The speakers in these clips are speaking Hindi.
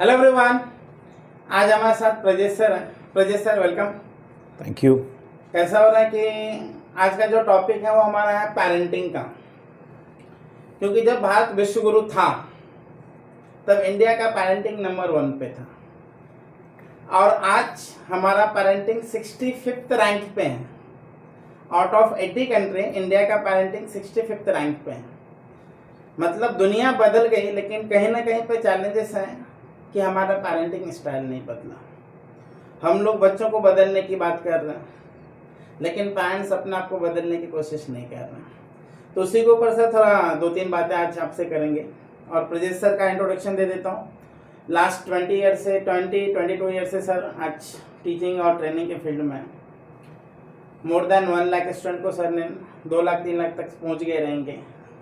Hello everyone. आज हमारे साथ प्रजेश सर हैं। Prajnesh sir welcome. Thank you. कैसा हो रहा है कि आज का जो टॉपिक है वो हमारा है पेरेंटिंग का, क्योंकि जब भारत विश्व गुरु था तब इंडिया का पेरेंटिंग नंबर 1 पे था और आज हमारा पेरेंटिंग 65th रैंक पे है। आउट ऑफ 80 कंट्री इंडिया का पेरेंटिंग 65th रैंक पे है। मतलब दुनिया बदल गई, लेकिन कहीं ना कहीं पे चैलेंजेस हैं कि हमारा पेरेंटिंग स्टाइल नहीं बदला। हम लोग बच्चों को बदलने की बात कर रहे हैं, लेकिन पेरेंट्स अपने आप को बदलने की कोशिश नहीं कर रहे हैं। तो उसी के ऊपर से थोड़ा 2-3 बातें आज आपसे करेंगे। और प्रजेश सर का इंट्रोडक्शन दे देता हूँ। लास्ट 22 ईयर से सर आज टीचिंग और ट्रेनिंग के फील्ड में मोर देन 1 लाख स्टूडेंट को सर ने 2 लाख 3 लाख तक पहुँच गए रहेंगे।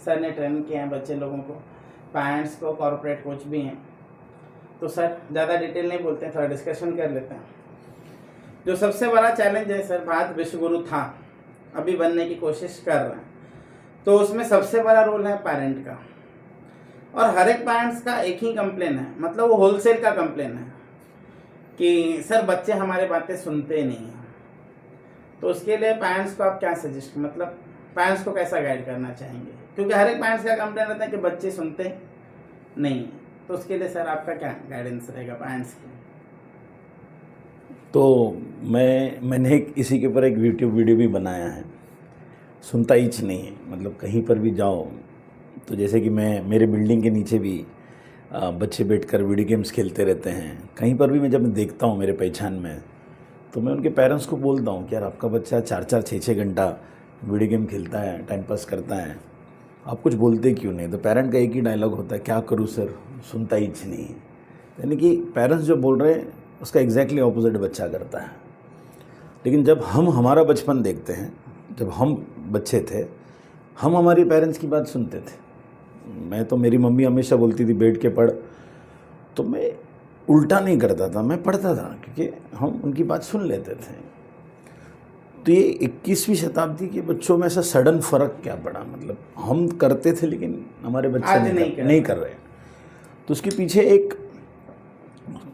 सर ने ट्रेन किया है बच्चे लोगों को, पेरेंट्स को, कॉर्पोरेट कोच भी हैं। तो सर ज़्यादा डिटेल नहीं बोलते हैं, थोड़ा डिस्कशन कर लेते हैं। जो सबसे बड़ा चैलेंज है सर, भारत विश्व गुरु था, अभी बनने की कोशिश कर रहे हैं, तो उसमें सबसे बड़ा रोल है पेरेंट का। और हर एक पेरेंट्स का एक ही कंप्लेन है, मतलब वो होलसेल का कंप्लेन है कि सर बच्चे हमारे बातें सुनते नहीं हैं। तो उसके लिए पेरेंट्स को आप क्या सजेस्ट, मतलब पेरेंट्स को कैसा गाइड करना चाहेंगे? क्योंकि हर एक पेरेंट्स का कंप्लेन रहता है कि बच्चे सुनते नहीं हैं। तो उसके लिए सर आपका क्या गाइडेंस रहेगा पेरेंट्स की? तो मैंने इसी के ऊपर एक यूट्यूब वीडियो भी बनाया है। सुनता ही नहीं है, मतलब कहीं पर भी जाओ तो जैसे कि मेरे बिल्डिंग के नीचे भी बच्चे बैठकर वीडियो गेम्स खेलते रहते हैं। कहीं पर भी मैं जब देखता हूँ मेरे पहचान में, तो मैं उनके पेरेंट्स को बोलता हूँ कि यार आपका बच्चा 4-4, 6-6 घंटा वीडियो गेम खेलता है, टाइम पास करता है, आप कुछ बोलते क्यों नहीं? तो पेरेंट का एक ही डायलॉग होता है, क्या करूँ सर, सुनता ही नहीं है। यानी कि पेरेंट्स जो बोल रहे हैं उसका एग्जैक्टली ऑपोजिट बच्चा करता है। लेकिन जब हम हमारा बचपन देखते हैं, जब हम बच्चे थे, हम हमारी पेरेंट्स की बात सुनते थे। मैं तो, मेरी मम्मी हमेशा बोलती थी बैठ के पढ़, तो मैं उल्टा नहीं करता था, मैं पढ़ता था, क्योंकि हम उनकी बात सुन लेते थे। तो ये 21वीं शताब्दी के बच्चों में ऐसा सडन फ़र्क क्या पड़ा? मतलब हम करते थे लेकिन हमारे बच्चे नहीं कर रहे। तो उसके पीछे एक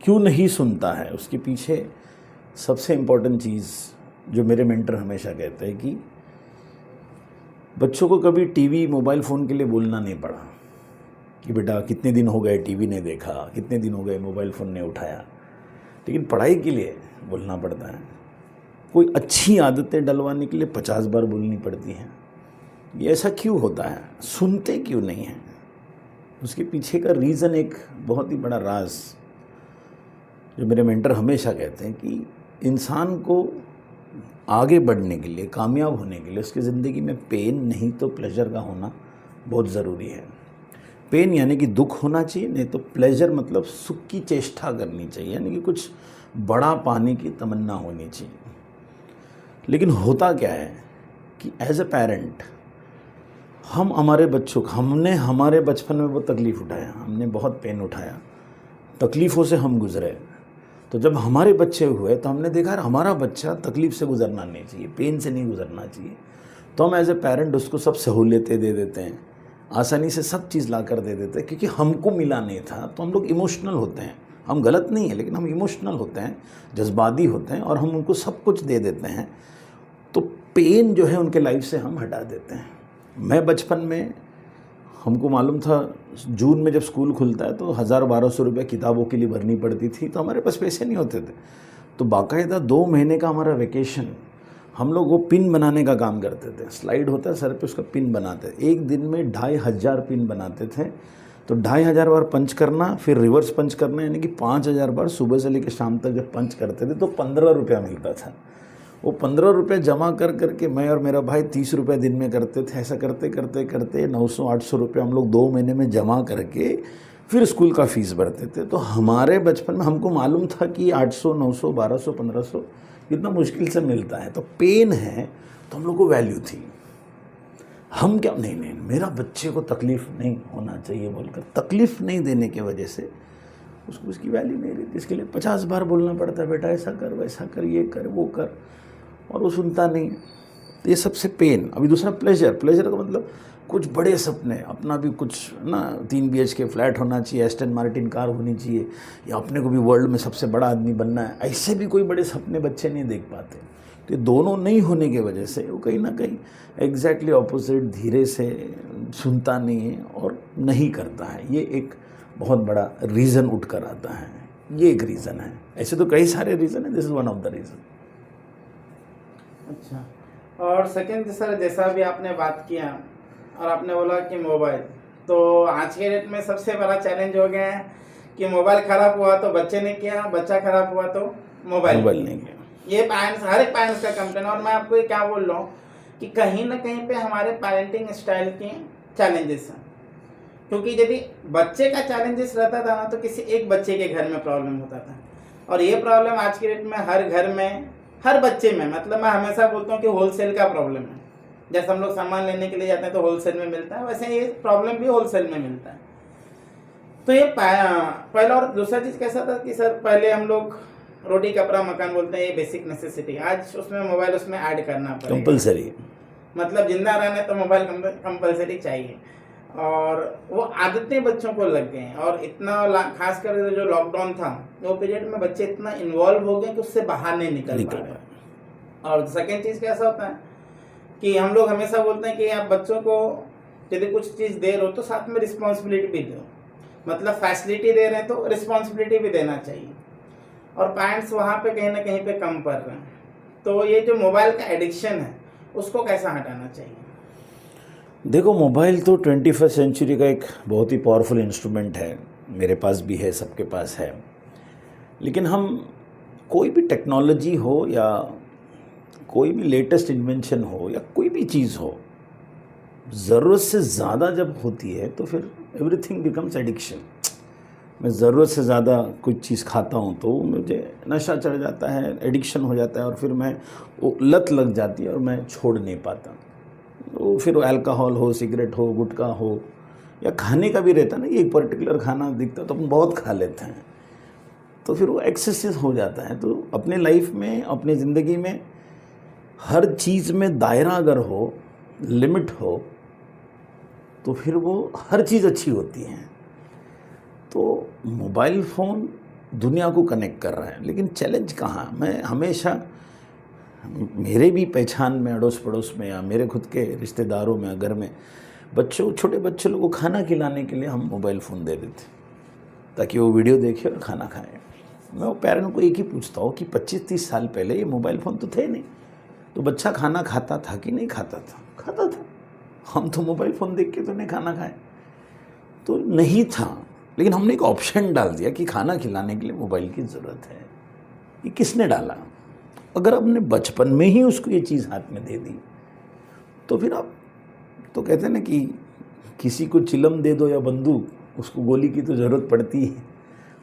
क्यों नहीं सुनता है, उसके पीछे सबसे इम्पोर्टेंट चीज़ जो मेरे मेंटर हमेशा कहते हैं कि बच्चों को कभी टीवी, मोबाइल फ़ोन के लिए बोलना नहीं पड़ा कि बेटा कितने दिन हो गए टीवी नहीं देखा, कितने दिन हो गए मोबाइल फ़ोन नहीं उठाया। लेकिन पढ़ाई के लिए बोलना पड़ता है। कोई अच्छी आदतें डलवाने के लिए 50 बार बोलनी पड़ती हैं। ये ऐसा क्यों होता है? सुनते क्यों नहीं हैं? उसके पीछे का रीज़न एक बहुत ही बड़ा राज जो मेरे मेंटर हमेशा कहते हैं कि इंसान को आगे बढ़ने के लिए, कामयाब होने के लिए उसकी ज़िंदगी में पेन नहीं तो प्लेजर का होना बहुत ज़रूरी है। पेन यानी कि दुख होना चाहिए, नहीं तो प्लेजर मतलब सुख की चेष्टा करनी चाहिए, यानी कि कुछ बड़ा पाने की तमन्ना होनी चाहिए। लेकिन होता क्या है कि एज ए पेरेंट हम हमारे बच्चों को, हमने हमारे बचपन में वो तकलीफ़ उठाया, हमने बहुत पेन उठाया, तकलीफ़ों से हम गुज़रे। तो जब हमारे बच्चे हुए तो हमने देखा यार हमारा बच्चा तकलीफ़ से गुज़रना नहीं चाहिए, पेन से नहीं गुज़रना चाहिए। तो हम एज ए पेरेंट उसको सब सहूलियतें दे देते हैं, आसानी से सब चीज़ ला कर दे देते हैं, क्योंकि हमको मिला नहीं था। तो हम लोग इमोशनल होते हैं। हम गलत नहीं है, लेकिन हम इमोशनल होते हैं, जज्बाती होते हैं, और हम उनको सब कुछ दे देते हैं। तो पेन जो है उनके लाइफ से हम हटा देते हैं। मैं बचपन में, हमको मालूम था जून में जब स्कूल खुलता है तो 1000-1200 रुपये किताबों के लिए भरनी पड़ती थी, तो हमारे पास पैसे नहीं होते थे। तो बाकायदा 2 महीने का हमारा वेकेशन, हम लोग वो पिन बनाने का काम करते थे। स्लाइड होता है सर पे, उसका पिन बनाते। एक दिन में 2500 पिन बनाते थे। तो 2500 बार पंच करना, फिर रिवर्स पंच करना, यानी कि 5000 बार सुबह से लेकर शाम तक जब पंच करते थे तो 15 रुपया मिलता था। वो 15 रुपये जमा कर करके मैं और मेरा भाई 30 रुपये दिन में करते थे। ऐसा करते करते करते 900-800 रुपये हम लोग 2 महीने में जमा करके फिर स्कूल का फ़ीस भरते थे। तो हमारे बचपन में हमको मालूम था कि 800, 900, 1200, 1500 इतना मुश्किल से मिलता है। तो पेन है तो हम लोग को वैल्यू थी। हम क्या, नहीं मेरा बच्चे को तकलीफ़ नहीं होना चाहिए बोलकर तकलीफ़ नहीं देने की वजह से उसको उसकी वैल्यू नहीं रहती। इसके लिए 50 बार बोलना पड़ता है, बेटा ऐसा कर, वैसा कर, ये कर, वो कर, और वो सुनता नहीं। तो ये सबसे पेन। अभी दूसरा प्लेजर का मतलब कुछ बड़े सपने, अपना भी कुछ ना 3 BHK फ्लैट होना चाहिए, एस्टन मार्टिन कार होनी चाहिए, या अपने को भी वर्ल्ड में सबसे बड़ा आदमी बनना है, ऐसे भी कोई बड़े सपने बच्चे नहीं देख पाते। तो ये दोनों नहीं होने की वजह से वो कहीं ना कहीं एग्जैक्टली ऑपोजिट धीरे से सुनता नहीं है और नहीं करता है। ये एक बहुत बड़ा रीज़न उठ कर आता है, ये एक रीज़न है। ऐसे तो कई सारे रीज़न है, this is one of the reason. अच्छा, और सेकंड सर, जैसा भी आपने बात किया और आपने बोला कि मोबाइल, तो आज के डेट में सबसे बड़ा चैलेंज हो गया है कि मोबाइल ख़राब हुआ तो बच्चे ने किया, बच्चा ख़राब हुआ तो मोबाइल नहीं किया। ये पेरेंट्स, हर एक पेरेंट्स का कंप्लेन। और मैं आपको ये क्या बोल रहा हूँ कि कहीं ना कहीं पे हमारे पेरेंटिंग स्टाइल के चैलेंजेस हैं। क्योंकि यदि बच्चे का चैलेंजेस रहता था ना, तो किसी एक बच्चे के घर में प्रॉब्लम होता था, और ये प्रॉब्लम आज के डेट में हर घर में, हर बच्चे में, मतलब मैं हमेशा बोलता हूँ कि होलसेल का प्रॉब्लम है। जैसे हम लोग सामान लेने के लिए जाते हैं तो होलसेल में मिलता है, वैसे ये प्रॉब्लम भी होलसेल में मिलता है। तो ये पहला। और दूसरा चीज़ कैसा था कि सर पहले हम लोग रोटी कपड़ा मकान बोलते हैं, ये बेसिक नेसेसिटी, आज उसमें मोबाइल उसमें ऐड करना पड़ेगा, कंपलसरी, मतलब जिंदा रहने तो मोबाइल कंपलसरी चाहिए। और वो आदतें बच्चों को लग गई हैं, और इतना खासकर जो लॉकडाउन था वो पीरियड में बच्चे इतना इन्वॉल्व हो गए कि उससे बाहर नहीं निकल पा रहे। और सेकेंड चीज़ कैसा होता है कि हम लोग हमेशा बोलते हैं कि आप बच्चों को यदि कुछ चीज़ दे रहे हो तो साथ में रिस्पॉन्सिबिलिटी भी दो, मतलब फैसिलिटी दे रहे हैं तो रिस्पॉन्सिबिलिटी भी देना चाहिए, और पेरेंट्स वहाँ पे कहीं ना कहीं पे कम पड़ रहे हैं। तो ये जो मोबाइल का एडिक्शन है उसको कैसा हटाना चाहिए? देखो, मोबाइल तो 21st सेंचुरी का एक बहुत ही पावरफुल इंस्ट्रूमेंट है, मेरे पास भी है, सबके पास है। लेकिन हम कोई भी टेक्नोलॉजी हो या कोई भी लेटेस्ट इन्वेंशन हो या कोई भी चीज़ हो, ज़रूरत से ज़्यादा जब होती है तो फिर एवरीथिंग बिकम्स एडिक्शन। मैं ज़रूरत से ज़्यादा कुछ चीज़ खाता हूँ तो मुझे नशा चढ़ जाता है, एडिक्शन हो जाता है, और फिर मैं वो लत लग जाती है और मैं छोड़ नहीं पाता। वो फिर अल्कोहल हो, सिगरेट हो, गुटखा हो, या खाने का भी रहता है ना, ये एक पर्टिकुलर खाना दिखता है तो अपन बहुत खा लेते हैं, तो फिर वो एक्सेसिव हो जाता है। तो अपने लाइफ में, अपनी ज़िंदगी में हर चीज़ में दायरा अगर हो, लिमिट हो, तो फिर वो हर चीज़ अच्छी होती है। तो मोबाइल फ़ोन दुनिया को कनेक्ट कर रहा है, लेकिन चैलेंज कहाँ? मैं हमेशा, मेरे भी पहचान में, अड़ोस पड़ोस में या मेरे खुद के रिश्तेदारों में, घर में बच्चों, छोटे बच्चे लोगों को खाना खिलाने के लिए हम मोबाइल फ़ोन दे देते ताकि वो वीडियो देखे और खाना खाएं। मैं वो पेरेंट को एक ही पूछता हूँ कि 25-30 साल पहले ये मोबाइल फ़ोन तो थे नहीं, तो बच्चा खाना खाता था कि नहीं खाता था? खाता था। हम तो मोबाइल फ़ोन देख के तो नहीं खाना खाए, तो नहीं था। लेकिन हमने एक ऑप्शन डाल दिया कि खाना खिलाने के लिए मोबाइल की ज़रूरत है। ये किसने डाला? अगर आपने बचपन में ही उसको ये चीज़ हाथ में दे दी तो फिर आप तो कहते हैं ना कि किसी को चिलम दे दो या बंदूक, उसको गोली की तो ज़रूरत पड़ती है।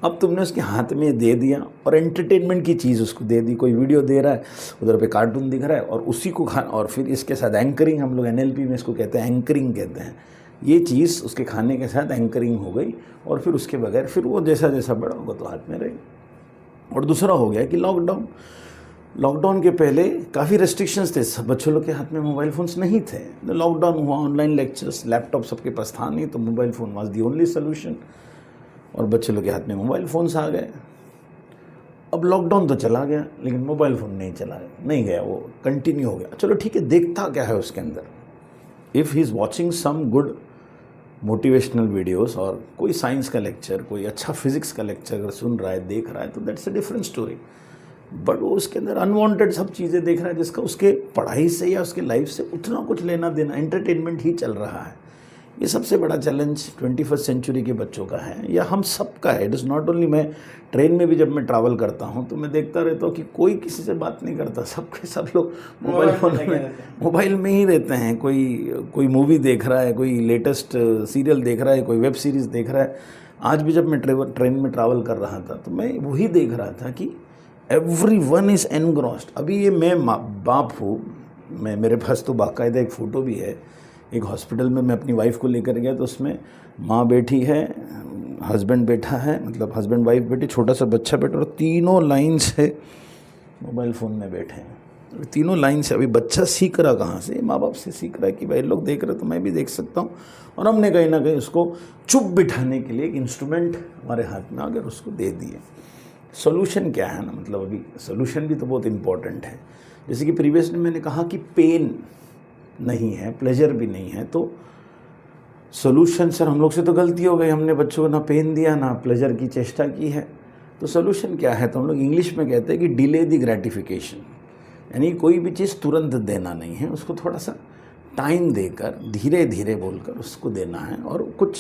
अब तुमने उसके हाथ में दे दिया और एंटरटेनमेंट की चीज़ उसको दे दी, कोई वीडियो दे रहा है, उधर पे कार्टून दिख रहा है, और उसी को और फिर इसके साथ एंकरिंग, हम लोग NLP में इसको कहते हैं एंकरिंग कहते हैं, ये चीज़ उसके खाने के साथ एंकरिंग हो गई, और फिर उसके बगैर फिर वो जैसा जैसा बड़ा होगा तो हाथ में रहेगा। और दूसरा हो गया कि लॉकडाउन के पहले काफ़ी रेस्ट्रिक्शंस थे, सब बच्चों लोग के हाथ में मोबाइल फ़ोन्स नहीं थे। लॉकडाउन हुआ, ऑनलाइन लेक्चर्स, लैपटॉप सबके पास था नहीं, तो mobile phone was the only solution, और बच्चे लोग के हाथ में मोबाइल फ़ोन्स आ गए। अब लॉकडाउन तो चला गया, लेकिन मोबाइल फ़ोन नहीं गया, वो कंटिन्यू हो गया। चलो ठीक है, देखता क्या है उसके अंदर? If he is watching some good motivational videos और कोई साइंस का लेक्चर, कोई अच्छा फिजिक्स का लेक्चर अगर सुन रहा है, देख रहा है, तो that's a different story. But वो उसके अंदर अनवांटेड सब चीज़ें देख रहा है जिसका उसके पढ़ाई से या उसके लाइफ से उतना कुछ लेना देना, एंटरटेनमेंट ही चल रहा है। ये सबसे बड़ा चैलेंज 21st सेंचुरी के बच्चों का है, या हम सब का है। इट इज़ नॉट ओनली, मैं ट्रेन में भी जब मैं ट्रैवल करता हूँ तो मैं देखता रहता हूँ कि कोई किसी से बात नहीं करता, सबके सब लोग मोबाइल में ही रहते हैं। कोई मूवी देख रहा है, कोई लेटेस्ट सीरियल देख रहा है, कोई वेब सीरीज़ देख रहा है। आज भी जब मैं ट्रेन में ट्रैवल कर रहा था तो मैं वही देख रहा था कि एवरीवन इज़ एनग्रॉस्ड। अभी ये मैं बाप हूँ, मेरे पास तो बाकायदा एक फ़ोटो भी है। एक हॉस्पिटल में मैं अपनी वाइफ को लेकर गया तो उसमें माँ बैठी है, हस्बैंड बैठा है, मतलब हस्बैंड वाइफ बैठी, छोटा सा बच्चा बैठा, और तीनों लाइन से मोबाइल फ़ोन में बैठे हैं। तीनों लाइन से अभी बच्चा सीख रहा कहाँ से, माँ बाप से सीख रहा है कि भाई लोग देख रहे तो मैं भी देख सकता हूँ। और हमने कहीं ना कहीं उसको चुप बिठाने के लिए एक इंस्ट्रूमेंट हमारे हाथ में अगर उसको दे दिए। सोल्यूशन क्या है ना, मतलब अभी सोल्यूशन भी तो बहुत इम्पोर्टेंट है। जैसे कि प्रीवियस में मैंने कहा कि पेन नहीं है, प्लेजर भी नहीं है, तो सोल्यूशन सर हम लोग से तो गलती हो गई, हमने बच्चों को ना पेन दिया ना प्लेजर की चेष्टा की है। तो सोल्यूशन क्या है, तो हम लोग इंग्लिश में कहते हैं कि डिले द ग्रेटिफिकेशन, यानी कोई भी चीज़ तुरंत देना नहीं है, उसको थोड़ा सा टाइम देकर धीरे धीरे बोलकर उसको देना है, और कुछ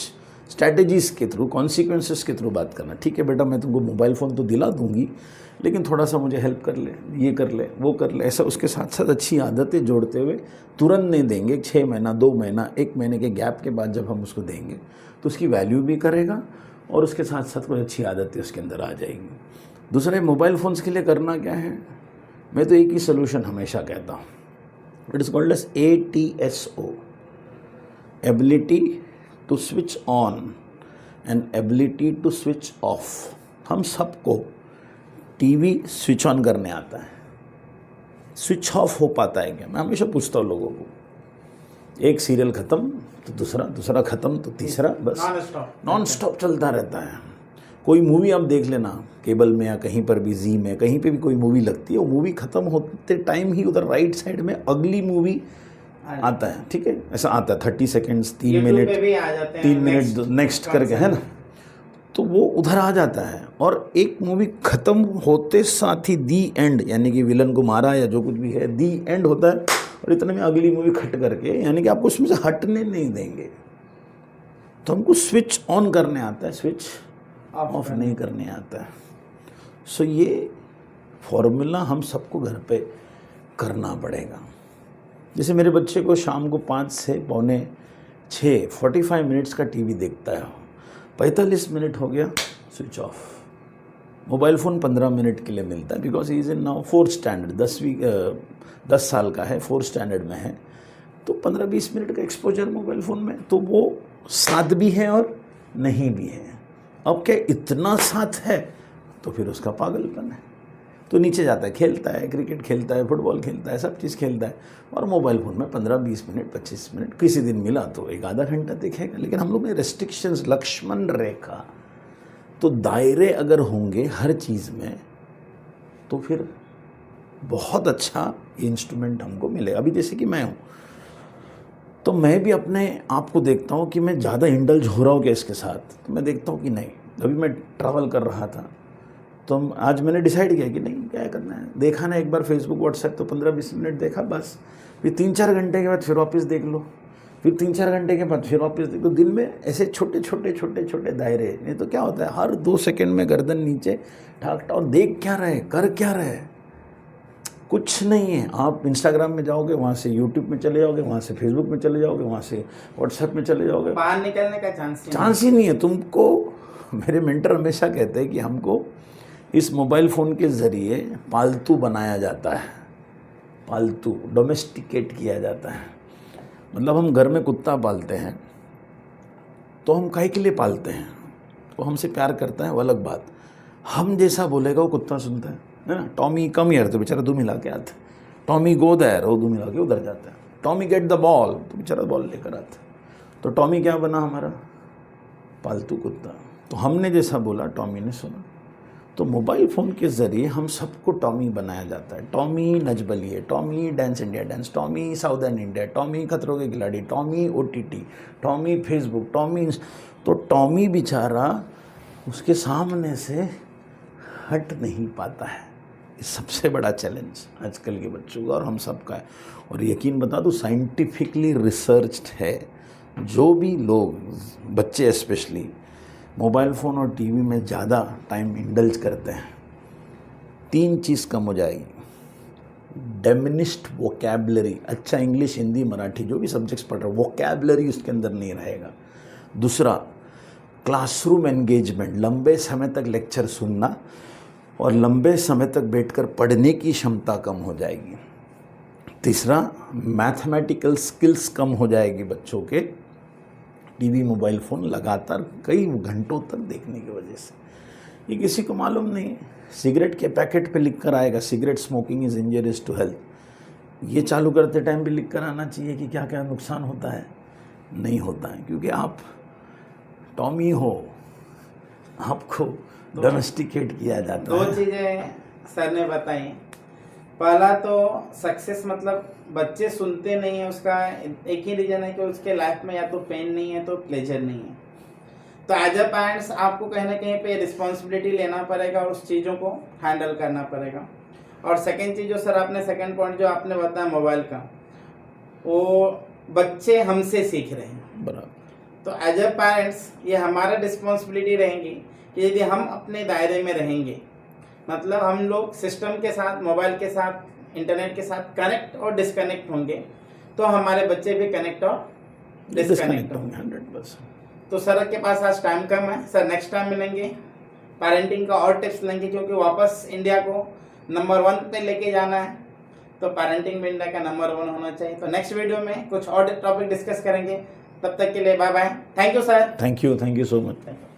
स्ट्रैटेजीज़ के थ्रू, कॉन्सिक्वेंसेस के थ्रू बात करना। ठीक है बेटा, मैं तुमको मोबाइल फ़ोन तो दिला दूंगी, लेकिन थोड़ा सा मुझे हेल्प कर ले, ये कर ले, वो कर ले, ऐसा उसके साथ साथ अच्छी आदतें जोड़ते हुए। तुरंत नहीं देंगे, 6 महीना 2 महीना 1 महीने के गैप के बाद जब हम उसको देंगे तो उसकी वैल्यू भी करेगा और उसके साथ साथ कुछ अच्छी आदतें उसके अंदर आ जाएंगी। दूसरे मोबाइल फ़ोन्स के लिए करना क्या है, मैं तो एक ही सोल्यूशन हमेशा कहता हूँ, it is called as ATSO, ability to switch on and ability to switch off. हम सबको टीवी स्विच ऑन करने आता है, स्विच ऑफ हो पाता है क्या? मैं हमेशा पूछता हूँ लोगों को, एक सीरियल ख़त्म तो दूसरा ख़त्म तो तीसरा, बस नॉन स्टॉप चलता रहता है। कोई मूवी आप देख लेना, केबल में या कहीं पर भी, जी में, कहीं पे भी कोई मूवी लगती है, वो मूवी ख़त्म होते टाइम ही उधर राइट साइड में अगली मूवी आता है। ठीक है, ऐसा आता है 30 सेकेंड्स, 3 मिनट, 3 मिनट नेक्स्ट करके, है ना, तो वो उधर आ जाता है। और एक मूवी ख़त्म होते साथ ही दी एंड, यानी कि विलन को मारा या जो कुछ भी है, दी एंड होता है, और इतने में अगली मूवी खट करके, यानी कि आपको उसमें से हटने नहीं देंगे। तो हमको स्विच ऑन करने आता है, स्विच ऑफ नहीं करने आता है। सो ये फॉर्मूला हम सबको घर पे करना पड़ेगा। जैसे मेरे बच्चे को शाम को 5 से पौने 6 45 मिनट्स का टीवी देखता है, 45 मिनट हो गया switch off. Mobile phone 15 minute के लिए मिलता है, because he is in now 4th standard, 10 साल का है, 4th स्टैंडर्ड में है, तो 15-20 मिनट का एक्सपोजर मोबाइल फ़ोन में, तो वो साथ भी है और नहीं भी है। अब क्या इतना साथ है तो फिर उसका पागलपन है, तो नीचे जाता है, खेलता है, क्रिकेट खेलता है, फुटबॉल खेलता है, सब चीज़ खेलता है, और मोबाइल फ़ोन में 15-20 मिनट 25 मिनट, किसी दिन मिला तो 1-आधा घंटा देखेगा। लेकिन हम लोग ने रेस्ट्रिक्शंस, लक्ष्मण रेखा, तो दायरे अगर होंगे हर चीज़ में तो फिर बहुत अच्छा इंस्ट्रूमेंट हमको मिलेगा। अभी जैसे कि मैं हूँ, तो मैं भी अपने आप को देखता हूँ कि मैं ज़्यादा इंडल्ज हो रहा हूँ क्या इसके साथ, तो मैं देखता हूँ कि नहीं। अभी मैं ट्रैवल कर रहा था, तो आज मैंने डिसाइड किया कि नहीं, क्या करना है, देखा ना एक बार फेसबुक व्हाट्सएप, तो 15-20 मिनट देखा बस, फिर 3-4 घंटे के बाद फिर वापस देख लो, फिर 3-4 घंटे के बाद फिर वापस देख लो। दिन में ऐसे छोटे छोटे दायरे, नहीं तो क्या होता है, हर 2 सेकंड में गर्दन नीचे ठाक, और देख क्या रहे, कर क्या रहे, कुछ नहीं है। आप इंस्टाग्राम में जाओगे, वहाँ से यूट्यूब में चले जाओगे, वहाँ से फेसबुक में चले जाओगे, वहाँ से व्हाट्सएप में चले जाओगे, बाहर निकलने का चांस ही नहीं है तुमको। मेरे मेंटर हमेशा कहते हैं कि हमको इस मोबाइल फ़ोन के ज़रिए पालतू बनाया जाता है, पालतू डोमेस्टिकेट किया जाता है। मतलब हम घर में कुत्ता पालते हैं, तो हम काहे के लिए पालते हैं, वो हमसे प्यार करता है, वो अलग बात, हम जैसा बोलेगा वो कुत्ता सुनता है ना। टॉमी कम हियर, तो बेचारा 2 मिला के आता है, टॉमी गो देयर, वो 2 मिला के उधर जाता है, टॉमी गेट द बॉल, तो बेचारा बॉल लेकर आता है। तो टॉमी क्या बना हमारा, पालतू कुत्ता। तो हमने जैसा बोला टॉमी ने सुना। तो मोबाइल फ़ोन के ज़रिए हम सबको टॉमी बनाया जाता है। Tommy Nach Baliye, Tommy Dance India Dance, Tommy southern India, Tommy Khatron Ke Khiladi, Tommy OTT, Tommy Facebook, Tommy. तो टॉमी बेचारा उसके सामने से हट नहीं पाता है। ये सबसे बड़ा चैलेंज आजकल के बच्चों का और हम सबका है। और यकीन बता दूँ, साइंटिफिकली रिसर्च्ड है, जो भी लोग, बच्चे स्पेशली, मोबाइल फ़ोन और टीवी में ज़्यादा टाइम इंडल्ज करते हैं, 3 चीज़ कम हो जाएगी। डेमिनिस्ड वोकैबलरी, अच्छा इंग्लिश, हिंदी, मराठी, जो भी सब्जेक्ट्स पढ़ रहे हो, वोकैबलरी उसके अंदर नहीं रहेगा। दूसरा, क्लासरूम एंगेजमेंट, लंबे समय तक लेक्चर सुनना और लंबे समय तक बैठकर पढ़ने की क्षमता कम हो जाएगी। तीसरा, मैथमेटिकल स्किल्स कम हो जाएगी बच्चों के, टीवी मोबाइल फ़ोन लगातार कई घंटों तक देखने की वजह से। ये किसी को मालूम नहीं है। सिगरेट के पैकेट पे लिख कर आएगा, cigarette smoking is injurious to health, ये चालू करते टाइम भी लिख कर आना चाहिए कि क्या क्या नुकसान होता है। नहीं होता है, क्योंकि आप टॉमी हो, आपको डोमेस्टिकेट किया जाता दो है। चीज़ें सर ने बताई। पहला तो सक्सेस मतलब बच्चे सुनते नहीं है, उसका एक ही रीज़न है कि उसके लाइफ में या तो पेन नहीं है तो प्लेजर नहीं है। तो एज अ पेरेंट्स आपको कहीं ना कहीं पे रिस्पॉन्सिबिलिटी लेना पड़ेगा और उस चीज़ों को हैंडल करना पड़ेगा। और सेकंड चीज़ जो सर आपने सेकंड पॉइंट जो आपने बताया मोबाइल का, वो बच्चे हमसे सीख रहे हैं। बराबर। तो एज अ पेरेंट्स ये हमारा रिस्पॉन्सिबिलिटी रहेंगी कि यदि हम अपने दायरे में रहेंगे, मतलब हम लोग सिस्टम के साथ, मोबाइल के साथ, इंटरनेट के साथ कनेक्ट और डिस्कनेक्ट होंगे, तो हमारे बच्चे भी कनेक्ट और डिस्कनेक्ट होंगे। 100%। तो सर के पास आज टाइम कम है, सर नेक्स्ट टाइम मिलेंगे, पेरेंटिंग का और टिप्स लेंगे, क्योंकि वापस इंडिया को नंबर 1 पे लेके जाना है। तो पेरेंटिंग में इंडिया का नंबर 1 होना चाहिए। तो नेक्स्ट वीडियो में कुछ और टॉपिक डिस्कस करेंगे। तब तक के लिए bye bye. Thank you sir. Thank you so much. Thank you.